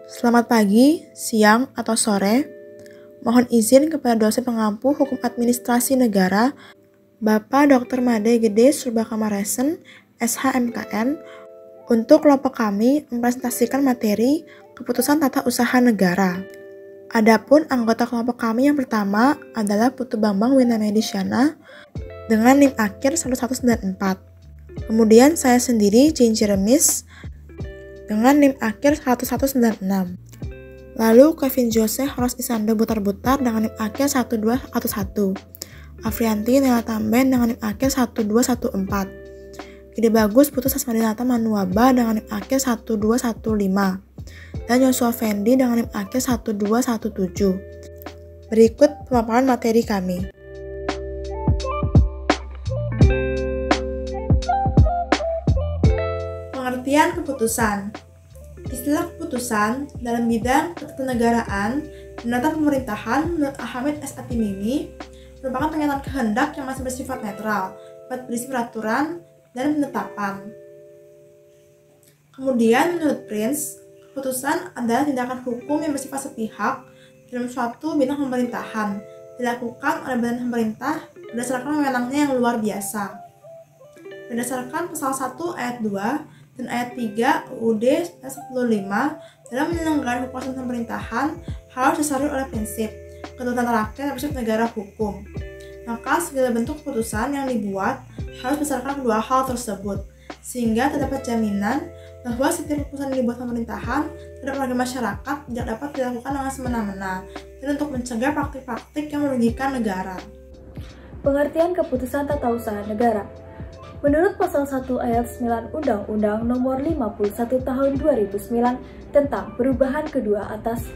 Selamat pagi, siang, atau sore. Mohon izin kepada dosen pengampu Hukum Administrasi Negara, Bapak Dr. Made Gede Surbakamaresen, SHMKN, untuk kelompok kami mempresentasikan materi Keputusan Tata Usaha Negara. Adapun anggota kelompok kami yang pertama adalah Putu Bambang Winamedisyana dengan NIM akhir 1194. Kemudian saya sendiri, Jane Jeremis, dengan NIM akhir 1196. Lalu Kevin Jose Horos Isando Butar-Butar dengan NIM akhir 1211. Afrianti Nela Tamben dengan NIM akhir 1214. Gede Bagus Putu Sasmadinata Manuaba dengan NIM akhir 1215. Dan Yosua Fendi dengan NIM akhir 1217. Berikut pemaparan materi kami. Pengertian keputusan. Istilah keputusan dalam bidang ketatanegaraan dan tata pemerintahan menurut Ahmed S. Atimimi merupakan pernyataan kehendak yang masih bersifat netral, berisi peraturan dan penetapan. Kemudian menurut Prince, keputusan adalah tindakan hukum yang bersifat sepihak dalam suatu bidang pemerintahan, dilakukan oleh badan pemerintah berdasarkan wewenangnya yang luar biasa. Berdasarkan pasal 1 ayat 2 dan ayat 3 UUD 15 dalam menyelenggarkan kekuasaan pemerintahan harus disasari oleh prinsip kedaulatan rakyat dan prinsip negara hukum. Maka segala bentuk keputusan yang dibuat harus berdasarkan kedua hal tersebut, sehingga terdapat jaminan bahwa setiap keputusan yang dibuat pemerintahan terhadap warga masyarakat tidak dapat dilakukan dengan semena-mena dan untuk mencegah praktik-praktik yang merugikan negara. Pengertian keputusan tata usaha negara. Menurut pasal 1 ayat 9 Undang-Undang Nomor 51 Tahun 2009 tentang perubahan kedua atas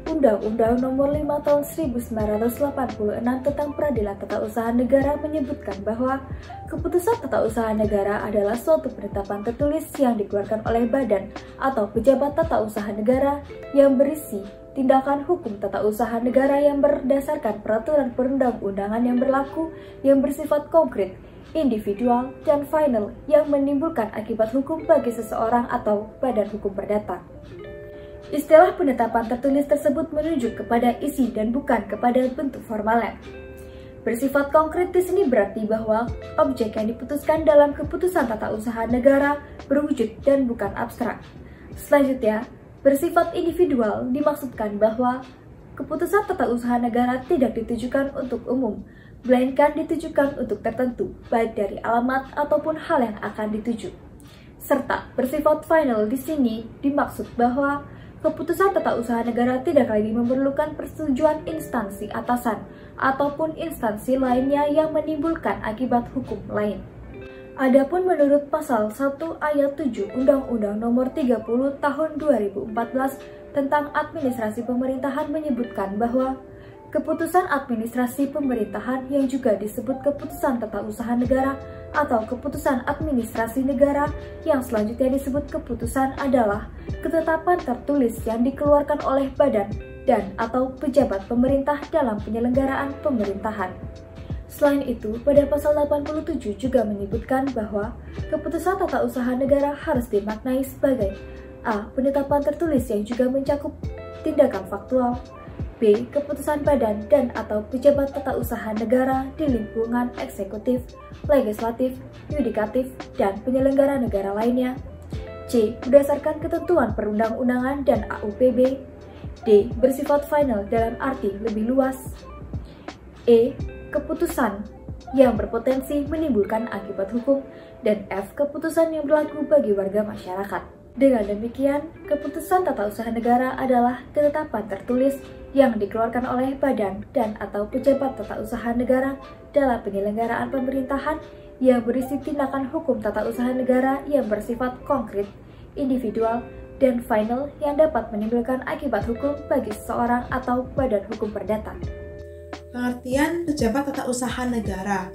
Undang-Undang Nomor 5 Tahun 1986 tentang Peradilan Tata Usaha Negara menyebutkan bahwa keputusan tata usaha negara adalah suatu penetapan tertulis yang dikeluarkan oleh badan atau pejabat tata usaha negara yang berisi tindakan hukum tata usaha negara yang berdasarkan peraturan perundang-undangan yang berlaku yang bersifat konkret, individual, dan final yang menimbulkan akibat hukum bagi seseorang atau badan hukum perdata. Istilah penetapan tertulis tersebut merujuk kepada isi dan bukan kepada bentuk formalnya. Bersifat konkret di sini berarti bahwa objek yang diputuskan dalam keputusan tata usaha negara berwujud dan bukan abstrak. Selanjutnya, bersifat individual dimaksudkan bahwa keputusan tata usaha negara tidak ditujukan untuk umum, melainkan ditujukan untuk tertentu, baik dari alamat ataupun hal yang akan dituju. Serta bersifat final di sini dimaksud bahwa keputusan tata usaha negara tidak lagi memerlukan persetujuan instansi atasan ataupun instansi lainnya yang menimbulkan akibat hukum lain. Adapun menurut pasal 1 ayat 7 Undang-Undang Nomor 30 Tahun 2014 tentang administrasi pemerintahan menyebutkan bahwa keputusan administrasi pemerintahan yang juga disebut keputusan tata usaha negara atau keputusan administrasi negara yang selanjutnya disebut keputusan adalah ketetapan tertulis yang dikeluarkan oleh badan dan atau pejabat pemerintah dalam penyelenggaraan pemerintahan. Selain itu, pada pasal 87 juga menyebutkan bahwa keputusan tata usaha negara harus dimaknai sebagai A. Penetapan tertulis yang juga mencakup tindakan faktual, B. Keputusan badan dan atau pejabat tata usaha negara di lingkungan eksekutif, legislatif, yudikatif, dan penyelenggara negara lainnya. C. Berdasarkan ketentuan perundang-undangan dan AUPB. D. Bersifat final dalam arti lebih luas. E. Keputusan yang berpotensi menimbulkan akibat hukum. Dan F. Keputusan yang berlaku bagi warga masyarakat. Dengan demikian, keputusan tata usaha negara adalah ketetapan tertulis yang dikeluarkan oleh badan dan atau pejabat tata usaha negara dalam penyelenggaraan pemerintahan yang berisi tindakan hukum tata usaha negara yang bersifat konkret, individual, dan final yang dapat menimbulkan akibat hukum bagi seseorang atau badan hukum perdata. Pengertian pejabat tata usaha negara.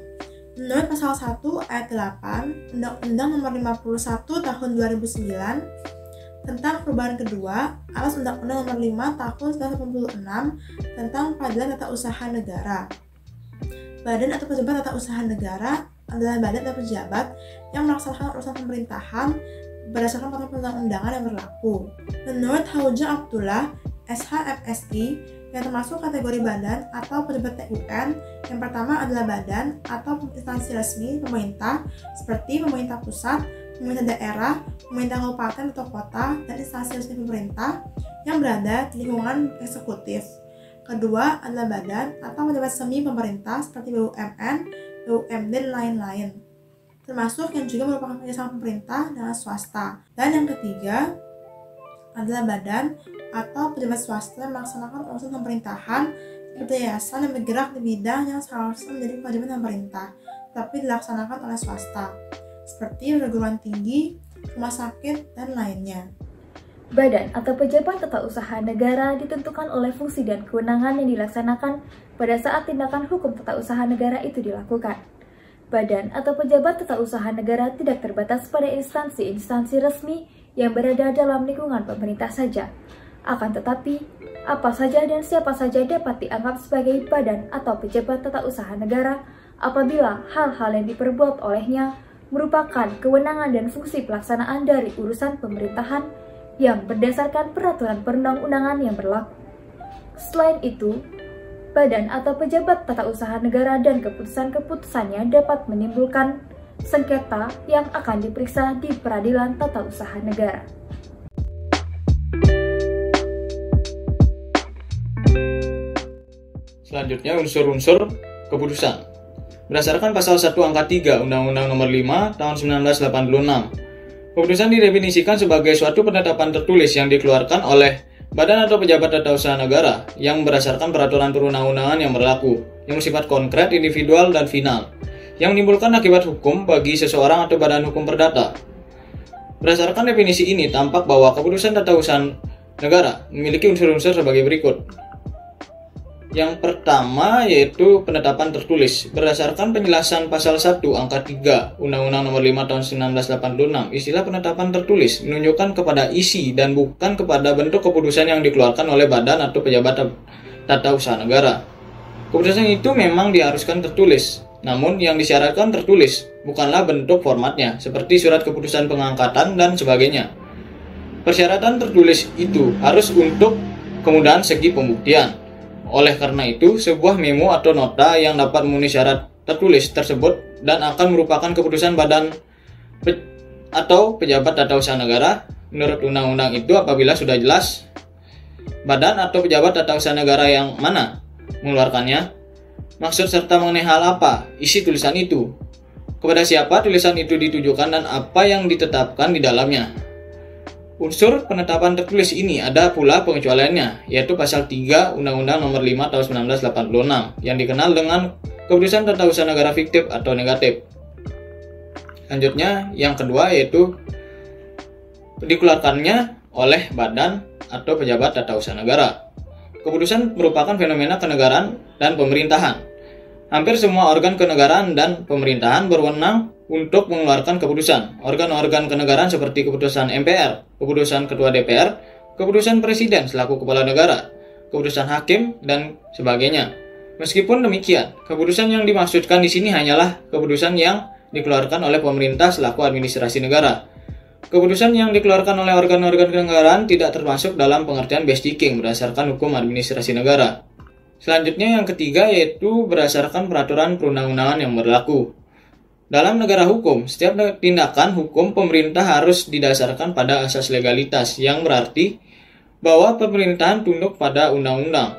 Menurut pasal 1 ayat 8 Undang-Undang Nomor 51 Tahun 2009 tentang perubahan kedua atas Undang-Undang Nomor 5 Tahun 1986 tentang Peradilan Tata Usaha Negara. Badan atau pejabat tata usaha negara adalah badan atau pejabat yang melaksanakan urusan pemerintahan berdasarkan peraturan perundang-undangan yang berlaku. Menurut Hauja Abdullah, SHMSI, yang termasuk kategori badan atau pejabat TUN, yang pertama adalah badan atau instansi resmi pemerintah seperti pemerintah pusat, pemerintah daerah, pemerintah kabupaten atau kota, dan instansi resmi pemerintah yang berada di lingkungan eksekutif. Kedua adalah badan atau pejabat semi pemerintah seperti BUMN, BUMD, dan lain-lain, termasuk yang juga merupakan kerjasama pemerintah dengan swasta. Dan yang ketiga adalah badan atau pejabat swasta yang melaksanakan urusan pemerintahan seperti yayasan yang bergerak di bidang yang seharusnya menjadi kewajiban pemerintah, tapi dilaksanakan oleh swasta, seperti perguruan tinggi, rumah sakit, dan lainnya. Badan atau pejabat tata usaha negara ditentukan oleh fungsi dan kewenangan yang dilaksanakan pada saat tindakan hukum tata usaha negara itu dilakukan. Badan atau pejabat tata usaha negara tidak terbatas pada instansi-instansi resmi yang berada dalam lingkungan pemerintah saja. Akan tetapi, apa saja dan siapa saja dapat dianggap sebagai badan atau pejabat tata usaha negara apabila hal-hal yang diperbuat olehnya merupakan kewenangan dan fungsi pelaksanaan dari urusan pemerintahan yang berdasarkan peraturan perundang-undangan yang berlaku. Selain itu, badan atau pejabat tata usaha negara dan keputusan-keputusannya dapat menimbulkan sengketa yang akan diperiksa di peradilan tata usaha negara. Selanjutnya, unsur-unsur keputusan. Berdasarkan pasal 1 angka 3 Undang-Undang Nomor 5 Tahun 1986, keputusan didefinisikan sebagai suatu penetapan tertulis yang dikeluarkan oleh badan atau pejabat tata usaha negara yang berdasarkan peraturan perundang-undangan yang berlaku, yang bersifat konkret, individual, dan final, yang menimbulkan akibat hukum bagi seseorang atau badan hukum perdata. Berdasarkan definisi ini, tampak bahwa keputusan tata usaha negara memiliki unsur-unsur sebagai berikut. Yang pertama yaitu penetapan tertulis. Berdasarkan penjelasan pasal 1 angka 3 Undang-Undang Nomor 5 Tahun 1986, istilah penetapan tertulis menunjukkan kepada isi dan bukan kepada bentuk keputusan yang dikeluarkan oleh badan atau pejabat tata usaha negara. Keputusan itu memang diharuskan tertulis, namun yang disyaratkan tertulis, bukanlah bentuk formatnya, seperti surat keputusan pengangkatan dan sebagainya. Persyaratan tertulis itu harus untuk kemudahan segi pembuktian. Oleh karena itu, sebuah memo atau nota yang dapat memenuhi syarat tertulis tersebut dan akan merupakan keputusan badan atau pejabat tata usaha negara menurut undang-undang itu apabila sudah jelas badan atau pejabat tata usaha negara yang mana mengeluarkannya, maksud serta mengenai hal apa isi tulisan itu, kepada siapa tulisan itu ditujukan, dan apa yang ditetapkan di dalamnya. Unsur penetapan tertulis ini ada pula pengecualiannya, yaitu pasal 3 Undang-Undang Nomor 5 Tahun 1986 yang dikenal dengan keputusan tata usaha negara fiktif atau negatif. Selanjutnya, yang kedua yaitu dikeluarkannya oleh badan atau pejabat tata usaha negara. Keputusan merupakan fenomena kenegaraan dan pemerintahan. Hampir semua organ kenegaraan dan pemerintahan berwenang untuk mengeluarkan keputusan. Organ-organ kenegaraan seperti keputusan MPR, keputusan Ketua DPR, keputusan Presiden selaku Kepala Negara, keputusan Hakim, dan sebagainya. Meskipun demikian, keputusan yang dimaksudkan di sini hanyalah keputusan yang dikeluarkan oleh pemerintah selaku administrasi negara. Keputusan yang dikeluarkan oleh organ-organ kenegaraan tidak termasuk dalam pengertian besticking berdasarkan hukum administrasi negara. Selanjutnya yang ketiga yaitu berdasarkan peraturan perundang-undangan yang berlaku. Dalam negara hukum, setiap tindakan hukum pemerintah harus didasarkan pada asas legalitas, yang berarti bahwa pemerintahan tunduk pada undang-undang.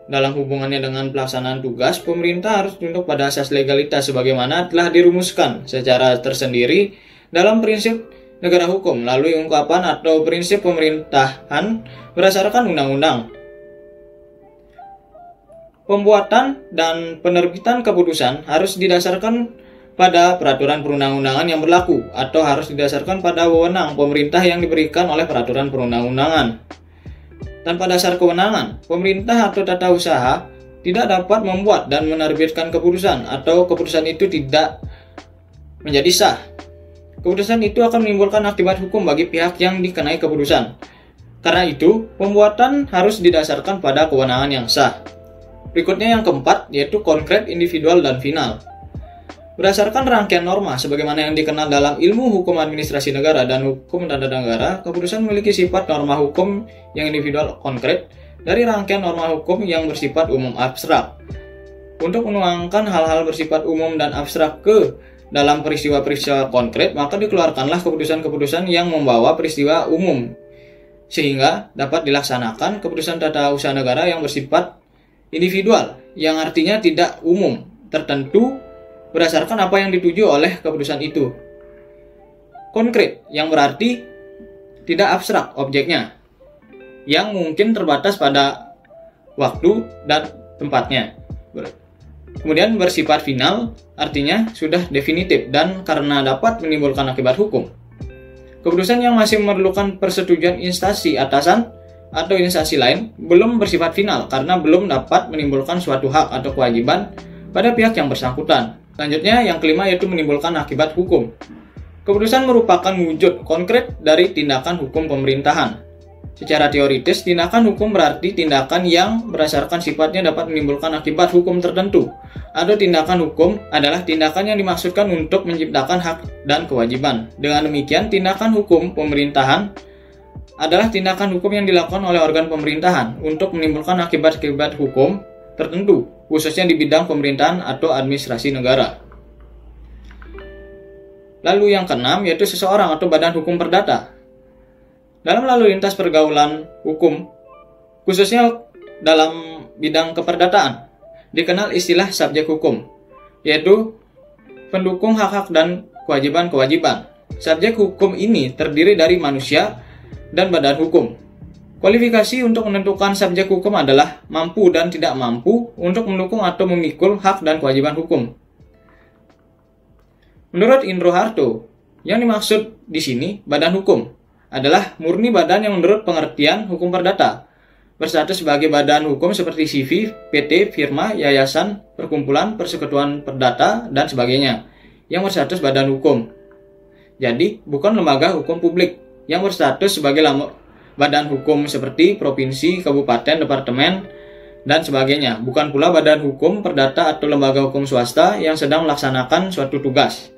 Dalam hubungannya dengan pelaksanaan tugas, pemerintah harus tunduk pada asas legalitas sebagaimana telah dirumuskan secara tersendiri dalam prinsip negara hukum melalui ungkapan atau prinsip pemerintahan berdasarkan undang-undang. Pembuatan dan penerbitan keputusan harus didasarkan pada peraturan perundang-undangan yang berlaku atau harus didasarkan pada wewenang pemerintah yang diberikan oleh peraturan perundang-undangan. Tanpa dasar kewenangan, pemerintah atau tata usaha tidak dapat membuat dan menerbitkan keputusan atau keputusan itu tidak menjadi sah. Keputusan itu akan menimbulkan akibat hukum bagi pihak yang dikenai keputusan. Karena itu, pembuatan harus didasarkan pada kewenangan yang sah. Berikutnya yang keempat, yaitu konkret, individual, dan final. Berdasarkan rangkaian norma sebagaimana yang dikenal dalam ilmu hukum administrasi negara dan hukum tata negara, keputusan memiliki sifat norma hukum yang individual konkret dari rangkaian norma hukum yang bersifat umum abstrak. Untuk menuangkan hal-hal bersifat umum dan abstrak ke dalam peristiwa-peristiwa konkret, maka dikeluarkanlah keputusan-keputusan yang membawa peristiwa umum, sehingga dapat dilaksanakan keputusan tata usaha negara yang bersifat individual, yang artinya tidak umum, tertentu berdasarkan apa yang dituju oleh keputusan itu. Konkret, yang berarti tidak abstrak objeknya, yang mungkin terbatas pada waktu dan tempatnya. Kemudian bersifat final, artinya sudah definitif dan karena dapat menimbulkan akibat hukum. Keputusan yang masih memerlukan persetujuan instansi atasan atau instansi lain belum bersifat final karena belum dapat menimbulkan suatu hak atau kewajiban pada pihak yang bersangkutan. Selanjutnya, yang kelima yaitu menimbulkan akibat hukum. Keputusan merupakan wujud konkret dari tindakan hukum pemerintahan. Secara teoritis, tindakan hukum berarti tindakan yang berdasarkan sifatnya dapat menimbulkan akibat hukum tertentu, atau tindakan hukum adalah tindakan yang dimaksudkan untuk menciptakan hak dan kewajiban. Dengan demikian, tindakan hukum pemerintahan adalah tindakan hukum yang dilakukan oleh organ pemerintahan untuk menimbulkan akibat-akibat hukum tertentu, khususnya di bidang pemerintahan atau administrasi negara. Lalu yang keenam yaitu seseorang atau badan hukum perdata. Dalam lalu lintas pergaulan hukum, khususnya dalam bidang keperdataan, dikenal istilah subjek hukum, yaitu pendukung hak-hak dan kewajiban-kewajiban. Subjek hukum ini terdiri dari manusia dan badan hukum. Kualifikasi untuk menentukan subjek hukum adalah mampu dan tidak mampu untuk mendukung atau memikul hak dan kewajiban hukum. Menurut Indro Harto, yang dimaksud di sini badan hukum adalah murni badan yang menurut pengertian hukum perdata, berstatus sebagai badan hukum seperti CV, PT, firma, yayasan, perkumpulan, persekutuan perdata, dan sebagainya, yang berstatus badan hukum. Jadi, bukan lembaga hukum publik yang berstatus sebagai badan hukum seperti provinsi, kabupaten, departemen, dan sebagainya. Bukan pula badan hukum perdata atau lembaga hukum swasta yang sedang melaksanakan suatu tugas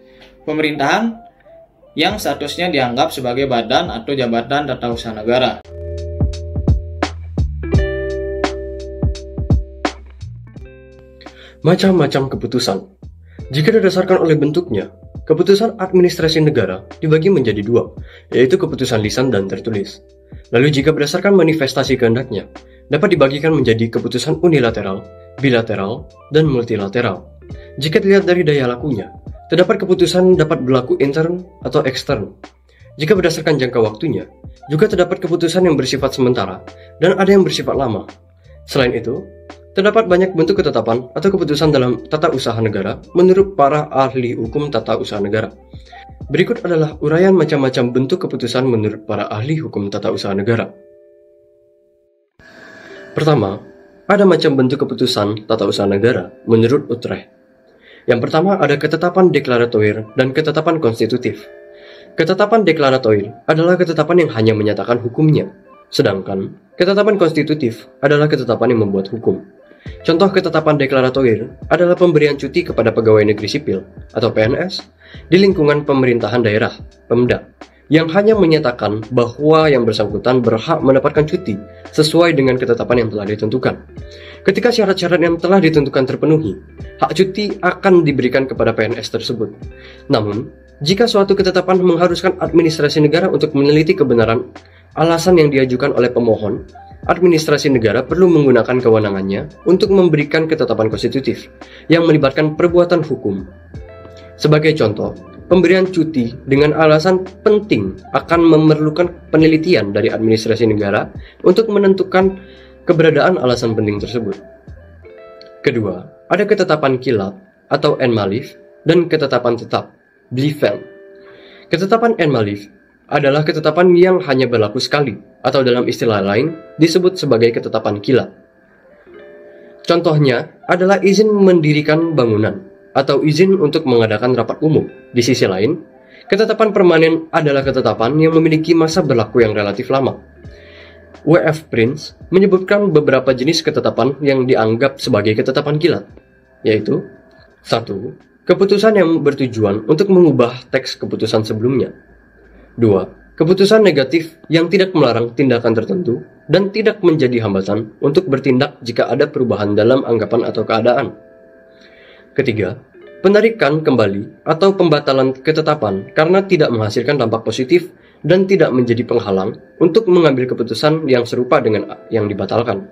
pemerintahan yang statusnya dianggap sebagai badan atau jabatan tata usaha negara. Macam-macam keputusan. Jika didasarkan oleh bentuknya, keputusan administrasi negara dibagi menjadi dua, yaitu keputusan lisan dan tertulis. Lalu jika berdasarkan manifestasi kehendaknya, dapat dibagikan menjadi keputusan unilateral, bilateral, dan multilateral. Jika dilihat dari daya lakunya, terdapat keputusan dapat berlaku intern atau ekstern. Jika berdasarkan jangka waktunya, juga terdapat keputusan yang bersifat sementara dan ada yang bersifat lama. Selain itu, terdapat banyak bentuk ketetapan atau keputusan dalam tata usaha negara menurut para ahli hukum tata usaha negara. Berikut adalah uraian macam-macam bentuk keputusan menurut para ahli hukum tata usaha negara. Pertama, ada macam bentuk keputusan tata usaha negara menurut Utrecht. Yang pertama ada ketetapan deklaratoir dan ketetapan konstitutif. Ketetapan deklaratoir adalah ketetapan yang hanya menyatakan hukumnya, sedangkan ketetapan konstitutif adalah ketetapan yang membuat hukum. Contoh ketetapan deklaratoir adalah pemberian cuti kepada pegawai negeri sipil atau PNS di lingkungan pemerintahan daerah, Pemda, yang hanya menyatakan bahwa yang bersangkutan berhak mendapatkan cuti sesuai dengan ketetapan yang telah ditentukan. Ketika syarat-syarat yang telah ditentukan terpenuhi, hak cuti akan diberikan kepada PNS tersebut. Namun, jika suatu ketetapan mengharuskan administrasi negara untuk meneliti kebenaran alasan yang diajukan oleh pemohon, administrasi negara perlu menggunakan kewenangannya untuk memberikan ketetapan konstitutif yang melibatkan perbuatan hukum. Sebagai contoh, pemberian cuti dengan alasan penting akan memerlukan penelitian dari administrasi negara untuk menentukan keberadaan alasan penting tersebut. Kedua, ada ketetapan kilat atau en malif dan ketetapan tetap, Bliefeld. Ketetapan en malif adalah ketetapan yang hanya berlaku sekali, atau dalam istilah lain disebut sebagai ketetapan kilat. Contohnya adalah izin mendirikan bangunan, atau izin untuk mengadakan rapat umum. Di sisi lain, ketetapan permanen adalah ketetapan yang memiliki masa berlaku yang relatif lama. W.F. Prince menyebutkan beberapa jenis ketetapan yang dianggap sebagai ketetapan kilat, yaitu 1. keputusan yang bertujuan untuk mengubah teks keputusan sebelumnya. 2. Keputusan negatif yang tidak melarang tindakan tertentu dan tidak menjadi hambatan untuk bertindak jika ada perubahan dalam anggapan atau keadaan. Ketiga, penarikan kembali atau pembatalan ketetapan karena tidak menghasilkan dampak positif dan tidak menjadi penghalang untuk mengambil keputusan yang serupa dengan yang dibatalkan.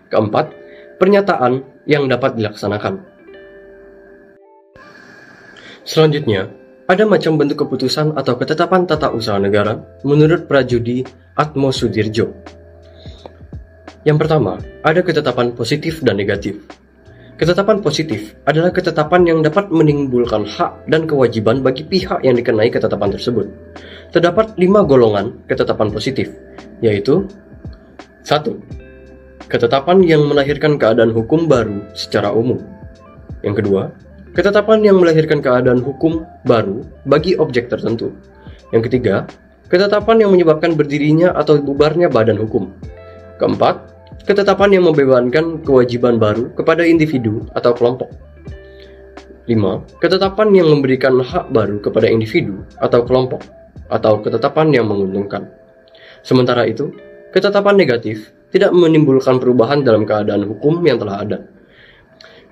Keempat, pernyataan yang dapat dilaksanakan. Selanjutnya, ada macam bentuk keputusan atau ketetapan tata usaha negara menurut Prajudi Atmo Sudirjo. Yang pertama, ada ketetapan positif dan negatif. Ketetapan positif adalah ketetapan yang dapat menimbulkan hak dan kewajiban bagi pihak yang dikenai ketetapan tersebut. Terdapat 5 golongan ketetapan positif, yaitu 1. Ketetapan yang melahirkan keadaan hukum baru secara umum. Yang kedua, ketetapan yang melahirkan keadaan hukum baru bagi objek tertentu. Yang ketiga, ketetapan yang menyebabkan berdirinya atau bubarnya badan hukum. Keempat, ketetapan yang membebankan kewajiban baru kepada individu atau kelompok. 5. Ketetapan yang memberikan hak baru kepada individu atau kelompok, atau ketetapan yang menguntungkan. Sementara itu, ketetapan negatif tidak menimbulkan perubahan dalam keadaan hukum yang telah ada.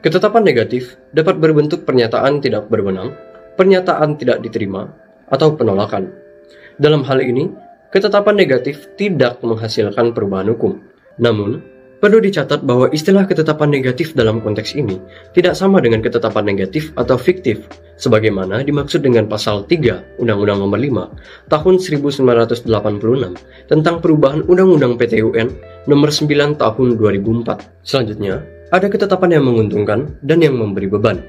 Ketetapan negatif dapat berbentuk pernyataan tidak berwenang, pernyataan tidak diterima, atau penolakan. Dalam hal ini, ketetapan negatif tidak menghasilkan perubahan hukum. Namun, perlu dicatat bahwa istilah ketetapan negatif dalam konteks ini tidak sama dengan ketetapan negatif atau fiktif, sebagaimana dimaksud dengan pasal 3 Undang-Undang Nomor 5 Tahun 1986 tentang perubahan Undang-Undang PTUN Nomor 9 Tahun 2004. Selanjutnya, ada ketetapan yang menguntungkan dan yang memberi beban.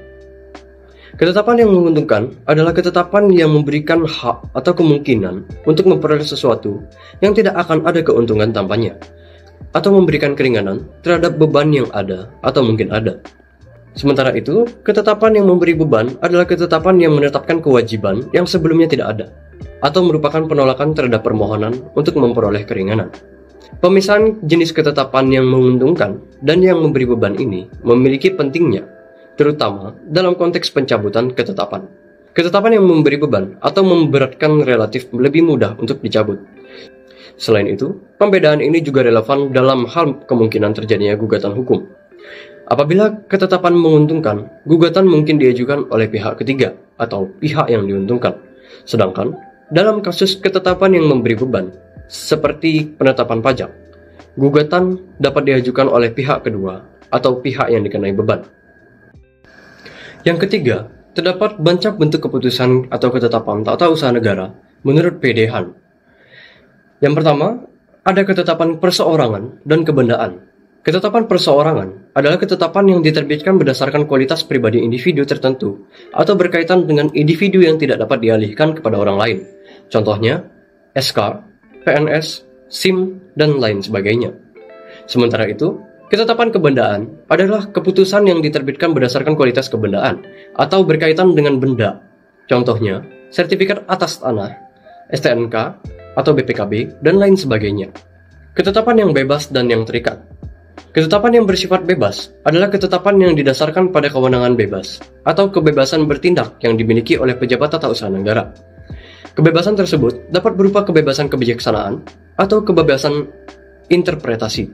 Ketetapan yang menguntungkan adalah ketetapan yang memberikan hak atau kemungkinan untuk memperoleh sesuatu yang tidak akan ada keuntungan tanpanya, atau memberikan keringanan terhadap beban yang ada atau mungkin ada. Sementara itu, ketetapan yang memberi beban adalah ketetapan yang menetapkan kewajiban yang sebelumnya tidak ada, atau merupakan penolakan terhadap permohonan untuk memperoleh keringanan. Pemisahan jenis ketetapan yang menguntungkan dan yang memberi beban ini memiliki pentingnya, terutama dalam konteks pencabutan ketetapan. Ketetapan yang memberi beban atau memberatkan relatif lebih mudah untuk dicabut. Selain itu, pembedaan ini juga relevan dalam hal kemungkinan terjadinya gugatan hukum. Apabila ketetapan menguntungkan, gugatan mungkin diajukan oleh pihak ketiga atau pihak yang diuntungkan. Sedangkan, dalam kasus ketetapan yang memberi beban, seperti penetapan pajak, gugatan dapat diajukan oleh pihak kedua atau pihak yang dikenai beban. Yang ketiga, terdapat banyak bentuk keputusan atau ketetapan tata usaha negara menurut PD Han. Yang pertama, ada ketetapan perseorangan dan kebendaan. Ketetapan perseorangan adalah ketetapan yang diterbitkan berdasarkan kualitas pribadi individu tertentu atau berkaitan dengan individu yang tidak dapat dialihkan kepada orang lain. Contohnya, SK, PNS, SIM, dan lain sebagainya. Sementara itu, ketetapan kebendaan adalah keputusan yang diterbitkan berdasarkan kualitas kebendaan atau berkaitan dengan benda. Contohnya, sertifikat atas tanah, STNK, atau BPKB, dan lain sebagainya. Ketetapan yang bebas dan yang terikat. Ketetapan yang bersifat bebas adalah ketetapan yang didasarkan pada kewenangan bebas atau kebebasan bertindak yang dimiliki oleh pejabat tata usaha negara. Kebebasan tersebut dapat berupa kebebasan kebijaksanaan atau kebebasan interpretasi.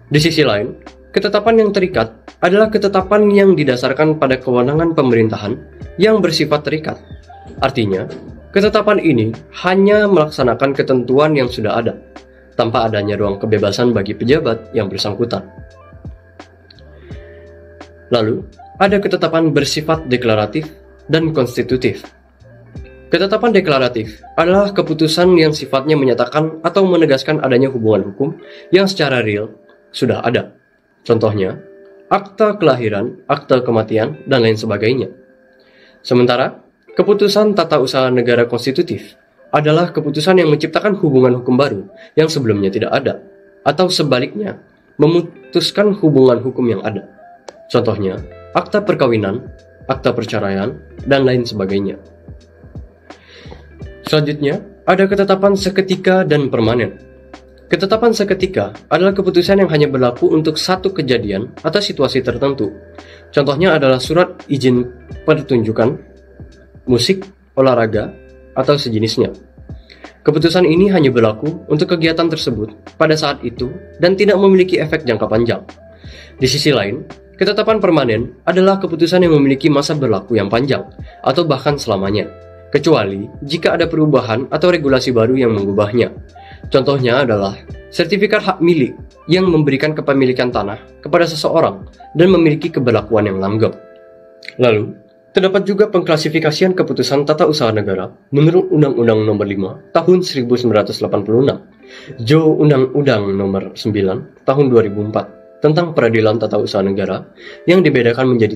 Di sisi lain, ketetapan yang terikat adalah ketetapan yang didasarkan pada kewenangan pemerintahan yang bersifat terikat. Artinya, ketetapan ini hanya melaksanakan ketentuan yang sudah ada, tanpa adanya ruang kebebasan bagi pejabat yang bersangkutan. Lalu, ada ketetapan bersifat deklaratif dan konstitutif. Ketetapan deklaratif adalah keputusan yang sifatnya menyatakan atau menegaskan adanya hubungan hukum yang secara real sudah ada. Contohnya, akta kelahiran, akta kematian, dan lain sebagainya. Sementara, keputusan tata usaha negara konstitutif adalah keputusan yang menciptakan hubungan hukum baru yang sebelumnya tidak ada, atau sebaliknya, memutuskan hubungan hukum yang ada. Contohnya, akta perkawinan, akta perceraian, dan lain sebagainya. Selanjutnya, ada ketetapan seketika dan permanen. Ketetapan seketika adalah keputusan yang hanya berlaku untuk satu kejadian atau situasi tertentu. Contohnya adalah surat izin pertunjukan, musik, olahraga, atau sejenisnya. Keputusan ini hanya berlaku untuk kegiatan tersebut pada saat itu dan tidak memiliki efek jangka panjang. Di sisi lain, ketetapan permanen adalah keputusan yang memiliki masa berlaku yang panjang atau bahkan selamanya, kecuali jika ada perubahan atau regulasi baru yang mengubahnya. Contohnya adalah sertifikat hak milik yang memberikan kepemilikan tanah kepada seseorang dan memiliki keberlakuan yang langgeng. Lalu, terdapat juga pengklasifikasian keputusan tata usaha negara menurut Undang-Undang Nomor 5 Tahun 1986, Jo Undang-Undang Nomor 9 Tahun 2004 tentang Peradilan Tata Usaha Negara yang dibedakan menjadi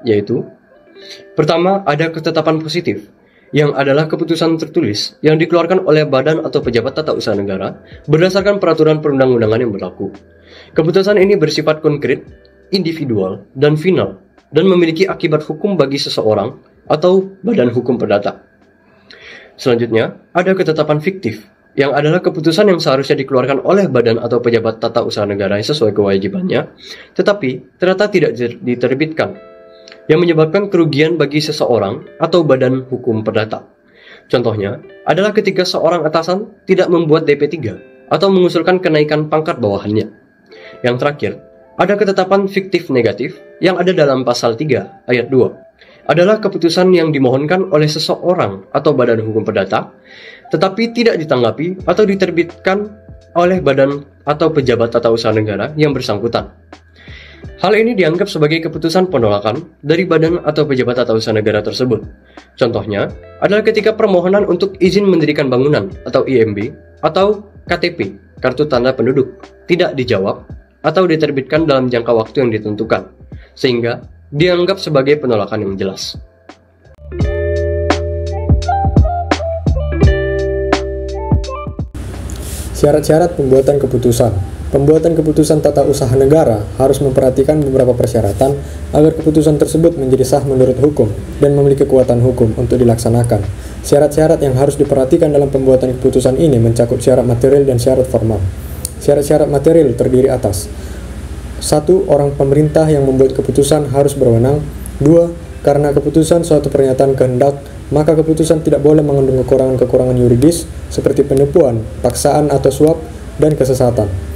3, yaitu: pertama, ada ketetapan positif, yang adalah keputusan tertulis yang dikeluarkan oleh badan atau pejabat tata usaha negara berdasarkan peraturan perundang-undangan yang berlaku. Keputusan ini bersifat konkret, individual, dan final, dan memiliki akibat hukum bagi seseorang atau badan hukum perdata. Selanjutnya, ada ketetapan fiktif, yang adalah keputusan yang seharusnya dikeluarkan oleh badan atau pejabat tata usaha negara yang sesuai kewajibannya, tetapi ternyata tidak diterbitkan, yang menyebabkan kerugian bagi seseorang atau badan hukum perdata. Contohnya adalah ketika seorang atasan tidak membuat DP3 atau mengusulkan kenaikan pangkat bawahannya. Yang terakhir, ada ketetapan fiktif negatif yang ada dalam pasal 3 ayat 2. Adalah keputusan yang dimohonkan oleh seseorang atau badan hukum perdata, tetapi tidak ditanggapi atau diterbitkan oleh badan atau pejabat tata usaha negara yang bersangkutan. Hal ini dianggap sebagai keputusan penolakan dari badan atau pejabat tata usaha negara tersebut. Contohnya adalah ketika permohonan untuk izin mendirikan bangunan atau IMB atau KTP, kartu tanda penduduk, tidak dijawab atau diterbitkan dalam jangka waktu yang ditentukan, sehingga dianggap sebagai penolakan yang jelas. Syarat-syarat pembuatan keputusan. Pembuatan keputusan tata usaha negara harus memperhatikan beberapa persyaratan agar keputusan tersebut menjadi sah menurut hukum dan memiliki kekuatan hukum untuk dilaksanakan. Syarat-syarat yang harus diperhatikan dalam pembuatan keputusan ini mencakup syarat material dan syarat formal. Syarat-syarat material terdiri atas: 1. Orang pemerintah yang membuat keputusan harus berwenang. 2. Karena keputusan suatu pernyataan kehendak, maka keputusan tidak boleh mengandung kekurangan-kekurangan yuridis seperti penipuan, paksaan atau suap, dan kesesatan.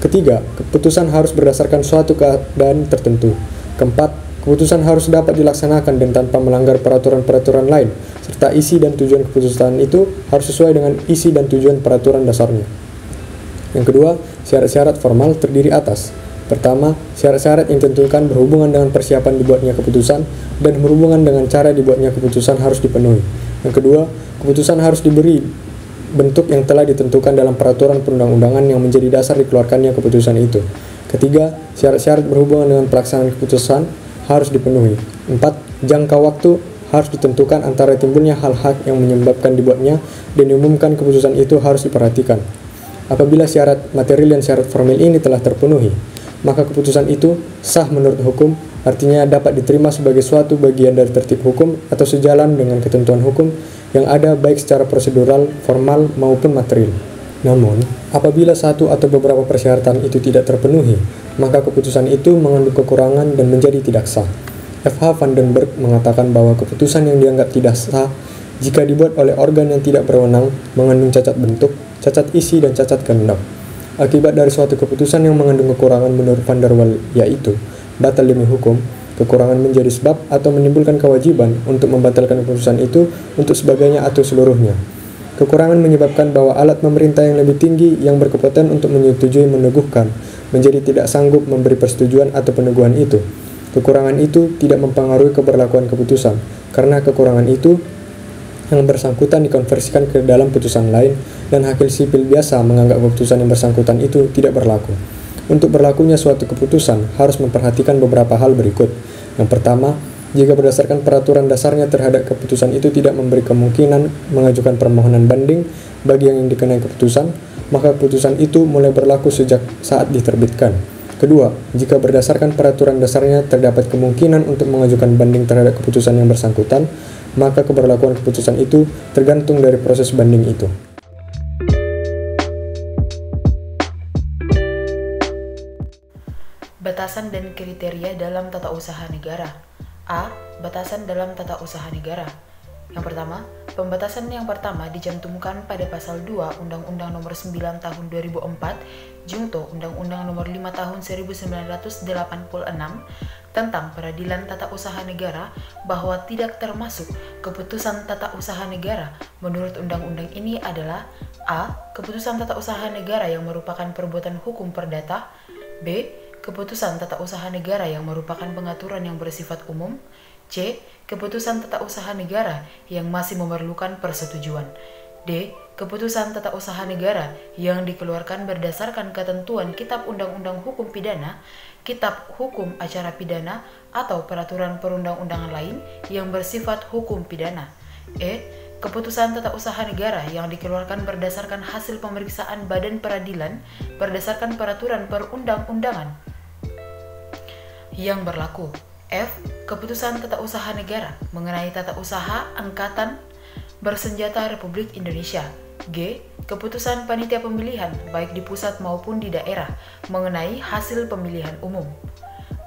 Ketiga, keputusan harus berdasarkan suatu keadaan tertentu. Keempat, keputusan harus dapat dilaksanakan dan tanpa melanggar peraturan-peraturan lain, serta isi dan tujuan keputusan itu harus sesuai dengan isi dan tujuan peraturan dasarnya. Yang kedua, syarat-syarat formal terdiri atas: pertama, syarat-syarat yang ditentukan berhubungan dengan persiapan dibuatnya keputusan dan berhubungan dengan cara dibuatnya keputusan harus dipenuhi. Yang kedua, keputusan harus diberi bentuk yang telah ditentukan dalam peraturan perundang-undangan yang menjadi dasar dikeluarkannya keputusan itu. Ketiga, syarat-syarat berhubungan dengan pelaksanaan keputusan harus dipenuhi. 4. Jangka waktu harus ditentukan antara timbulnya hal-hal yang menyebabkan dibuatnya dan diumumkan keputusan itu harus diperhatikan. Apabila syarat material dan syarat formil ini telah terpenuhi, maka keputusan itu sah menurut hukum, artinya dapat diterima sebagai suatu bagian dari tertib hukum atau sejalan dengan ketentuan hukum yang ada baik secara prosedural, formal, maupun material. Namun, apabila satu atau beberapa persyaratan itu tidak terpenuhi, maka keputusan itu mengandung kekurangan dan menjadi tidak sah. F.H. Vandenberg mengatakan bahwa keputusan yang dianggap tidak sah jika dibuat oleh organ yang tidak berwenang mengandung cacat bentuk, cacat isi, dan cacat kehendak. Akibat dari suatu keputusan yang mengandung kekurangan menurut Van der Waal yaitu batal demi hukum, kekurangan menjadi sebab atau menimbulkan kewajiban untuk membatalkan keputusan itu untuk sebagainya atau seluruhnya. Kekurangan menyebabkan bahwa alat pemerintah yang lebih tinggi yang berkompetensi untuk menyetujui meneguhkan menjadi tidak sanggup memberi persetujuan atau peneguhan itu. Kekurangan itu tidak mempengaruhi keberlakuan keputusan, karena kekurangan itu yang bersangkutan dikonversikan ke dalam putusan lain dan hakim sipil biasa menganggap keputusan yang bersangkutan itu tidak berlaku. Untuk berlakunya suatu keputusan harus memperhatikan beberapa hal berikut. Yang pertama, jika berdasarkan peraturan dasarnya terhadap keputusan itu tidak memberi kemungkinan mengajukan permohonan banding bagi yang dikenai keputusan, maka keputusan itu mulai berlaku sejak saat diterbitkan. Kedua, jika berdasarkan peraturan dasarnya terdapat kemungkinan untuk mengajukan banding terhadap keputusan yang bersangkutan, maka keberlakuan keputusan itu tergantung dari proses banding itu. Batasan dan kriteria dalam tata usaha negara. A. Batasan dalam tata usaha negara. Yang pertama, pembatasan yang pertama dicantumkan pada pasal 2 Undang-Undang Nomor 9 Tahun 2004, Junto Undang-Undang Nomor 5 Tahun 1986 tentang Peradilan Tata Usaha Negara bahwa tidak termasuk keputusan tata usaha negara menurut undang-undang ini adalah A. Keputusan tata usaha negara yang merupakan perbuatan hukum perdata. B. Keputusan tata usaha negara yang merupakan pengaturan yang bersifat umum. C. Keputusan tata usaha negara yang masih memerlukan persetujuan. D. Keputusan tata usaha negara yang dikeluarkan berdasarkan ketentuan Kitab Undang-Undang Hukum Pidana, Kitab Hukum Acara Pidana, atau peraturan perundang-undangan lain yang bersifat hukum pidana. E. Keputusan tata usaha negara yang dikeluarkan berdasarkan hasil pemeriksaan Badan Peradilan berdasarkan peraturan perundang-undangan yang berlaku. F. Keputusan tata usaha negara mengenai tata usaha Angkatan Bersenjata Republik Indonesia. G. Keputusan panitia pemilihan baik di pusat maupun di daerah mengenai hasil pemilihan umum.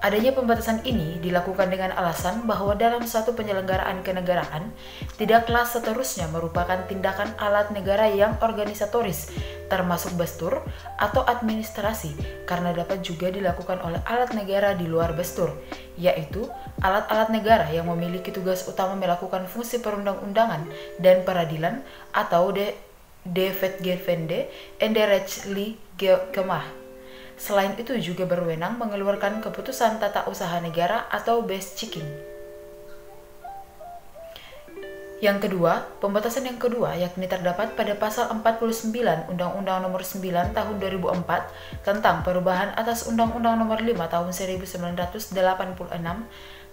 Adanya pembatasan ini dilakukan dengan alasan bahwa dalam suatu penyelenggaraan kenegaraan tidaklah seterusnya merupakan tindakan alat negara yang organisatoris termasuk bestur atau administrasi karena dapat juga dilakukan oleh alat negara di luar bestur, yaitu alat-alat negara yang memiliki tugas utama melakukan fungsi perundang-undangan dan peradilan atau de wetgevende en de rechtelijke Gemah. Selain itu juga berwenang mengeluarkan keputusan tata usaha negara atau beschikking. Yang kedua, pembatasan yang kedua yakni terdapat pada pasal 49 Undang-Undang Nomor 9 Tahun 2004 tentang perubahan atas Undang-Undang Nomor 5 Tahun 1986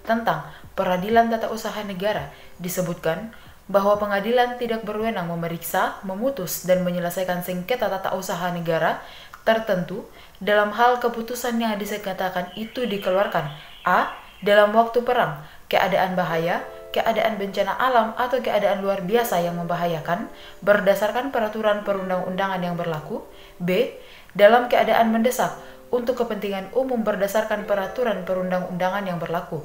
tentang Peradilan Tata Usaha Negara. Disebutkan bahwa pengadilan tidak berwenang memeriksa, memutus, dan menyelesaikan sengketa tata usaha negara tertentu dalam hal keputusan yang disengketakan itu dikeluarkan A. dalam waktu perang, keadaan bahaya, keadaan bencana alam, atau keadaan luar biasa yang membahayakan berdasarkan peraturan perundang-undangan yang berlaku. B. dalam keadaan mendesak untuk kepentingan umum berdasarkan peraturan perundang-undangan yang berlaku.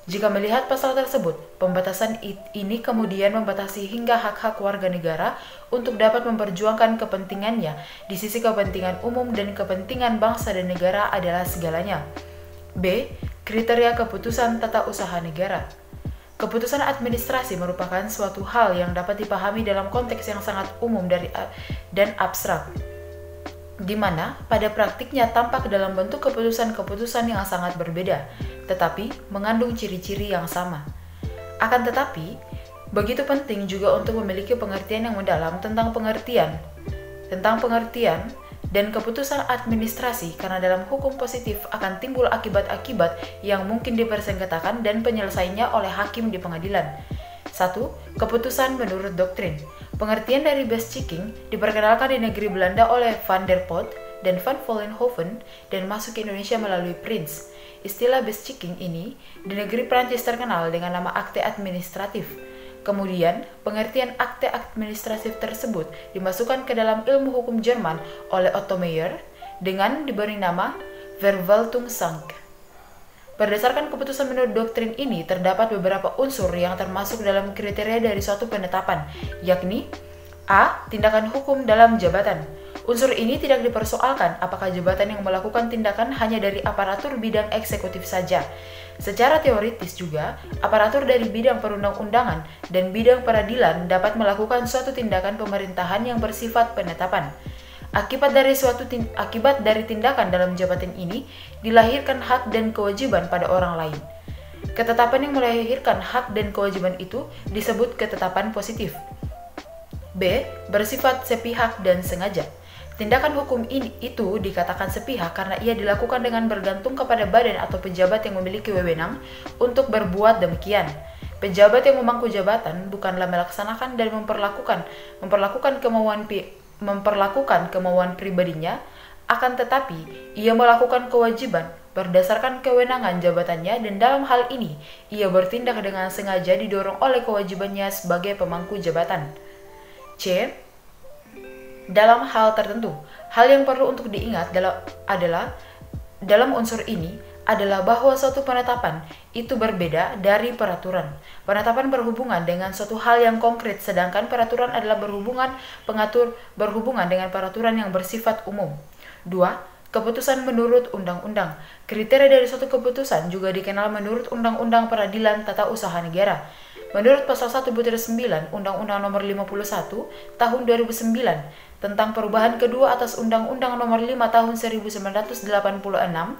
Jika melihat pasal tersebut, pembatasan ini kemudian membatasi hingga hak-hak warga negara untuk dapat memperjuangkan kepentingannya di sisi kepentingan umum dan kepentingan bangsa dan negara adalah segalanya. B. Kriteria keputusan tata usaha negara. Keputusan administrasi merupakan suatu hal yang dapat dipahami dalam konteks yang sangat umum dan abstrak, di mana pada praktiknya tampak dalam bentuk keputusan-keputusan yang sangat berbeda, tetapi mengandung ciri-ciri yang sama. Akan tetapi, begitu penting juga untuk memiliki pengertian yang mendalam tentang pengertian dan keputusan administrasi karena dalam hukum positif akan timbul akibat-akibat yang mungkin dipersengketakan dan penyelesaiannya oleh hakim di pengadilan. 1. Keputusan menurut doktrin. Pengertian dari beschikking diperkenalkan di negeri Belanda oleh Van der Pot dan Van Vollenhoven dan masuk ke Indonesia melalui Prince. Istilah beschikking ini di negeri Prancis terkenal dengan nama akte administratif. Kemudian, pengertian akte administratif tersebut dimasukkan ke dalam ilmu hukum Jerman oleh Otto Meyer dengan diberi nama Verwaltungsrecht. Berdasarkan keputusan menurut doktrin ini, terdapat beberapa unsur yang termasuk dalam kriteria dari suatu penetapan, yakni A. Tindakan hukum dalam jabatan. Unsur ini tidak dipersoalkan apakah jabatan yang melakukan tindakan hanya dari aparatur bidang eksekutif saja. Secara teoritis juga, aparatur dari bidang perundang-undangan dan bidang peradilan dapat melakukan suatu tindakan pemerintahan yang bersifat penetapan. Akibat dari tindakan dalam jabatan ini, dilahirkan hak dan kewajiban pada orang lain. Ketetapan yang melahirkan hak dan kewajiban itu disebut ketetapan positif. B. Bersifat sepihak dan sengaja. Tindakan hukum itu dikatakan sepihak karena ia dilakukan dengan bergantung kepada badan atau pejabat yang memiliki wewenang untuk berbuat demikian. Pejabat yang memangku jabatan bukanlah melaksanakan dan memperlakukan kemauan pribadinya, akan tetapi ia melakukan kewajiban berdasarkan kewenangan jabatannya dan dalam hal ini ia bertindak dengan sengaja didorong oleh kewajibannya sebagai pemangku jabatan. C. Dalam hal tertentu, hal yang perlu untuk diingat adalah dalam unsur ini adalah bahwa suatu penetapan itu berbeda dari peraturan. Penetapan berhubungan dengan suatu hal yang konkret, sedangkan peraturan adalah berhubungan dengan peraturan yang bersifat umum. 2. Keputusan menurut undang-undang. Kriteria dari suatu keputusan juga dikenal menurut Undang-Undang Peradilan Tata Usaha Negara. Menurut pasal 1/9 Undang-Undang Nomor 51 Tahun 2009 tentang perubahan kedua atas Undang-Undang Nomor 5 Tahun 1986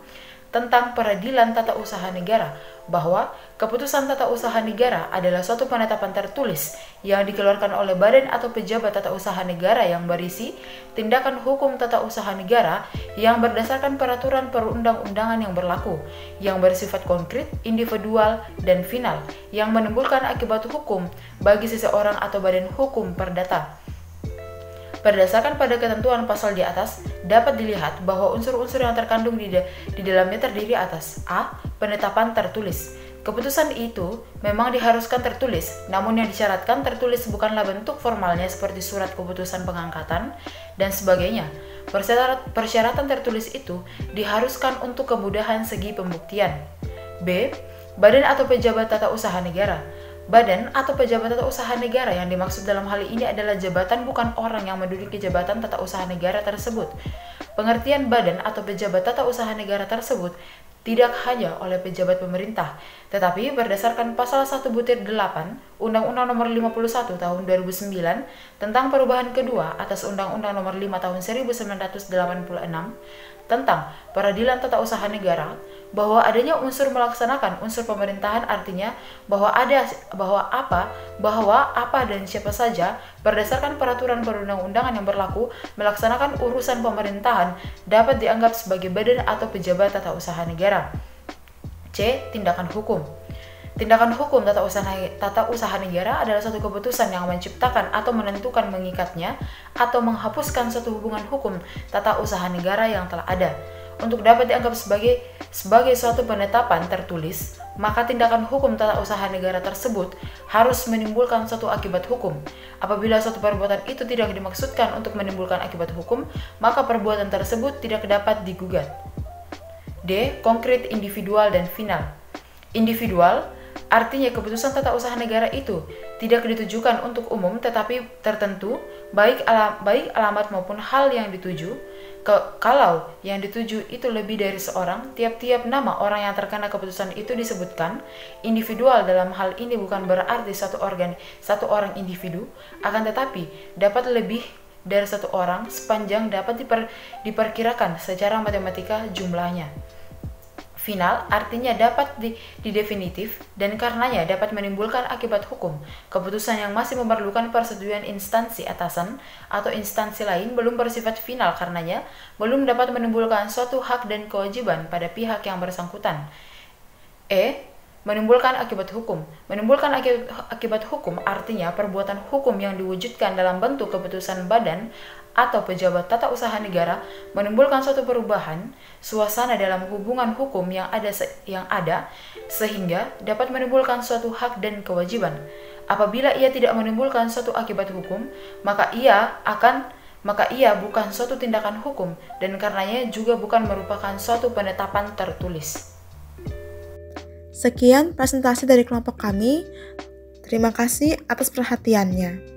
tentang Peradilan Tata Usaha Negara, bahwa keputusan tata usaha negara adalah suatu penetapan tertulis yang dikeluarkan oleh badan atau pejabat tata usaha negara yang berisi tindakan hukum tata usaha negara yang berdasarkan peraturan perundang-undangan yang berlaku, yang bersifat konkret, individual, dan final, yang menimbulkan akibat hukum bagi seseorang atau badan hukum perdata. Berdasarkan pada ketentuan pasal di atas, dapat dilihat bahwa unsur-unsur yang terkandung di dalamnya terdiri atas: A. Penetapan tertulis. Keputusan itu memang diharuskan tertulis, namun yang disyaratkan tertulis bukanlah bentuk formalnya seperti surat keputusan pengangkatan dan sebagainya. Persyaratan tertulis itu diharuskan untuk kemudahan segi pembuktian. B. Badan atau pejabat tata usaha negara. Badan atau pejabat tata usaha negara yang dimaksud dalam hal ini adalah jabatan, bukan orang yang menduduki jabatan tata usaha negara tersebut. Pengertian badan atau pejabat tata usaha negara tersebut tidak hanya oleh pejabat pemerintah, tetapi berdasarkan pasal 1/8 Undang-Undang Nomor 51 Tahun 2009 tentang perubahan kedua atas Undang-Undang Nomor 5 Tahun 1986 tentang Peradilan Tata Usaha Negara, bahwa adanya unsur melaksanakan unsur pemerintahan artinya bahwa apa dan siapa saja berdasarkan peraturan perundang-undangan yang berlaku melaksanakan urusan pemerintahan dapat dianggap sebagai badan atau pejabat tata usaha negara. C. Tindakan hukum. Tindakan hukum tata usaha negara adalah suatu keputusan yang menciptakan atau menentukan, mengikatnya atau menghapuskan suatu hubungan hukum tata usaha negara yang telah ada. Untuk dapat dianggap sebagai suatu penetapan tertulis, maka tindakan hukum tata usaha negara tersebut harus menimbulkan suatu akibat hukum. Apabila suatu perbuatan itu tidak dimaksudkan untuk menimbulkan akibat hukum, maka perbuatan tersebut tidak dapat digugat. D. Konkret, individual, dan final. Individual artinya keputusan tata usaha negara itu tidak ditujukan untuk umum tetapi tertentu, baik alamat maupun hal yang dituju. Kalau yang dituju itu lebih dari seorang, tiap-tiap nama orang yang terkena keputusan itu disebutkan. Individual dalam hal ini bukan berarti satu orang individu, akan tetapi dapat lebih dari satu orang sepanjang dapat diperkirakan secara matematika jumlahnya. Final artinya dapat didefinitif dan karenanya dapat menimbulkan akibat hukum. Keputusan yang masih memerlukan persetujuan instansi atasan atau instansi lain belum bersifat final, karenanya belum dapat menimbulkan suatu hak dan kewajiban pada pihak yang bersangkutan. E. Menimbulkan akibat hukum. Menimbulkan akibat hukum artinya perbuatan hukum yang diwujudkan dalam bentuk keputusan badan atau pejabat tata usaha negara menimbulkan suatu perubahan suasana dalam hubungan hukum yang ada sehingga dapat menimbulkan suatu hak dan kewajiban. Apabila ia tidak menimbulkan suatu akibat hukum, maka ia bukan suatu tindakan hukum dan karenanya juga bukan merupakan suatu penetapan tertulis. Sekian presentasi dari kelompok kami. Terima kasih atas perhatiannya.